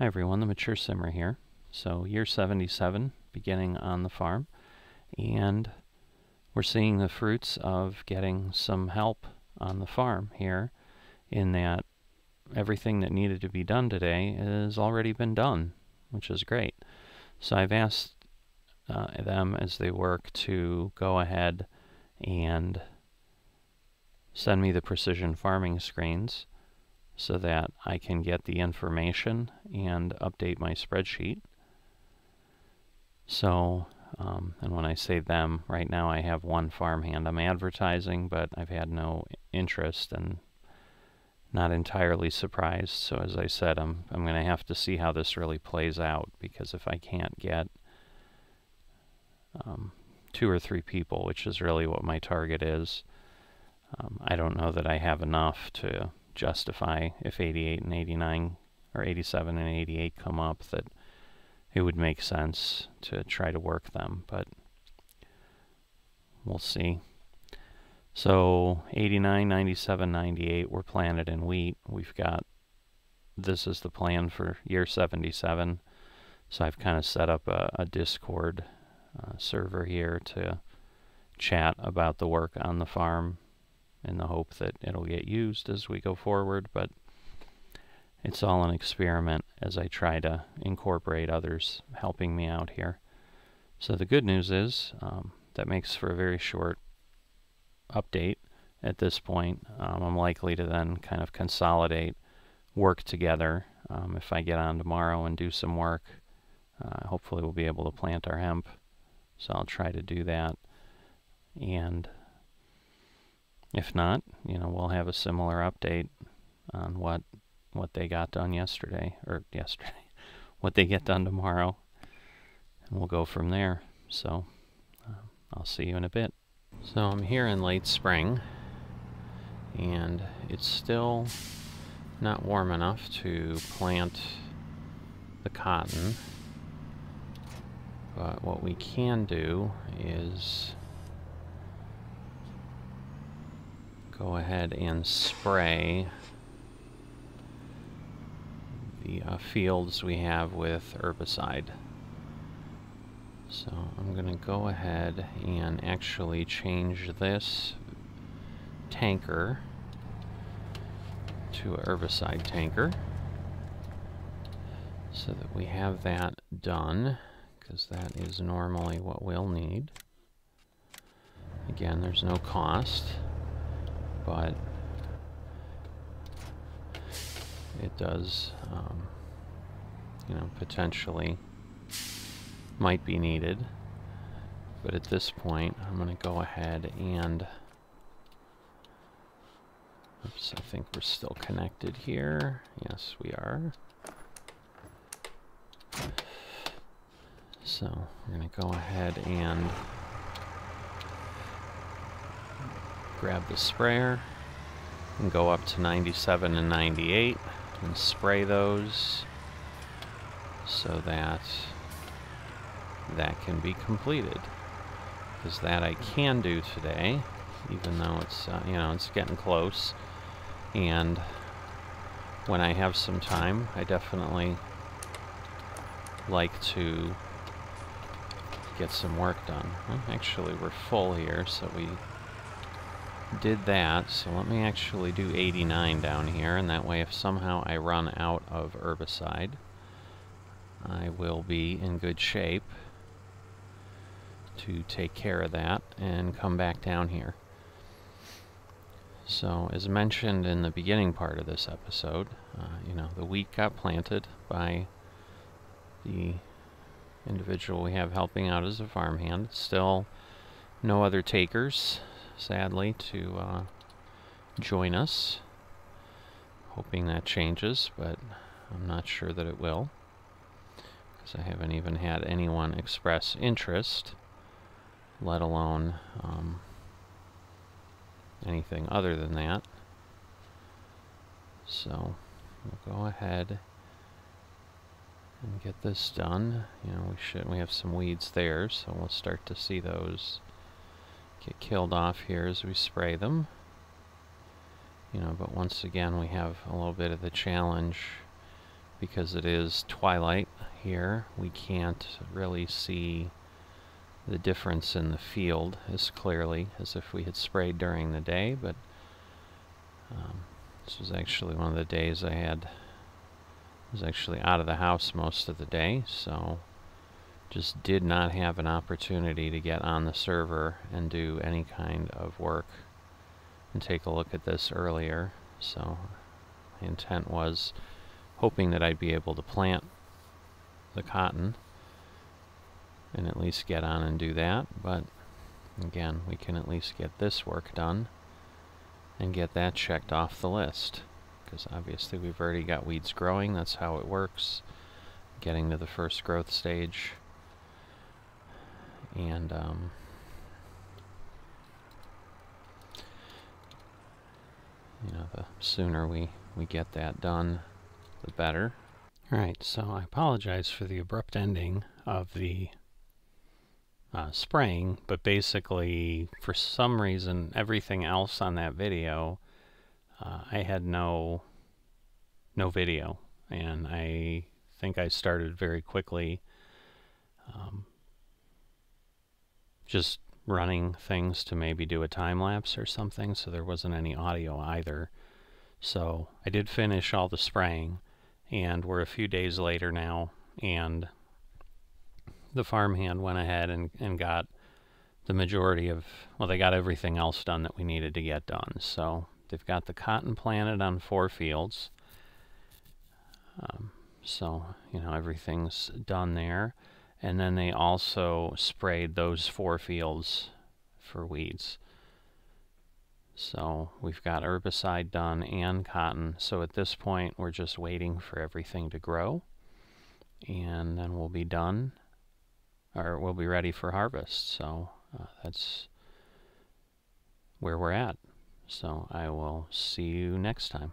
Hi everyone, the Mature Simmer here. So year 77 beginning on the farm, and we're seeing the fruits of getting some help on the farm here, in that everything that needed to be done today has already been done, which is great. So I've asked them as they work to go ahead and send me the precision farming screens so that I can get the information and update my spreadsheet. So, and when I say them, right now I have one farmhand I'm advertising, but I've had no interest and not entirely surprised. So as I said, I'm going to have to see how this really plays out, because if I can't get 2 or 3 people, which is really what my target is, I don't know that I have enough to justify, if 88 and 89 or 87 and 88 come up, that it would make sense to try to work them, but we'll see. So 89, 97, 98 were planted in wheat. We've got, this is the plan for year 77. So I've kind of set up a Discord server here to chat about the work on the farm, in the hope that it'll get used as we go forward, but it's all an experiment as I try to incorporate others helping me out here. So the good news is that makes for a very short update at this point. I'm likely to then kind of consolidate work together. If I get on tomorrow and do some work, hopefully we'll be able to plant our hemp. So I'll try to do that. And if not, we'll have a similar update on what they got done yesterday, what they get done tomorrow, and we'll go from there. So I'll see you in a bit. So I'm here in late spring, and it's still not warm enough to plant the cotton, but what we can do is go ahead and spray the fields we have with herbicide. So I'm going to go ahead and actually change this tanker to a herbicide tanker so that we have that done, because that is normally what we'll need. Again, there's no cost, but it does, potentially might be needed. But at this point, I'm going to go ahead and, oops, I think we're still connected here. Yes, we are. So we're going to go ahead and grab the sprayer and go up to 97 and 98 and spray those so that that can be completed. Because that I can do today, even though it's it's getting close. And when I have some time, I definitely like to get some work done. Well, actually, we're full here, so we did that. So let me actually do 89 down here, and that way if somehow I run out of herbicide, I will be in good shape to take care of that and come back down here. So as mentioned in the beginning part of this episode, the wheat got planted by the individual we have helping out as a farmhand. Still no other takers, sadly, to join us. Hoping that changes, but I'm not sure that it will, because I haven't even had anyone express interest, let alone anything other than that. So we'll go ahead and get this done. We have some weeds there, so we'll start to see those get killed off here as we spray them. But once again, we have a little bit of the challenge because it is twilight here, we can't really see the difference in the field as clearly as if we had sprayed during the day, but this was actually one of the days I was actually out of the house most of the day, so just did not have an opportunity to get on the server and do any kind of work and take a look at this earlier. So my intent was hoping that I'd be able to plant the cotton and at least get on and do that, but again, we can at least get this work done and get that checked off the list, because obviously we've already got weeds growing. That's how it works, getting to the first growth stage. And you know, the sooner we get that done, the better. Alright, so I apologize for the abrupt ending of the spraying, but basically, for some reason, everything else on that video, I had no video, and I think I started very quickly just running things to maybe do a time lapse or something, so there wasn't any audio either. So I did finish all the spraying, and we're a few days later now, and the farmhand went ahead and got the majority of, well, they got everything else done that we needed to get done. So they've got the cotton planted on 4 fields. So, you know, everything's done there. And then they also sprayed those 4 fields for weeds. So we've got herbicide done and cotton. So at this point, we're just waiting for everything to grow. And then we'll be done, or we'll be ready for harvest. So that's where we're at. So I will see you next time.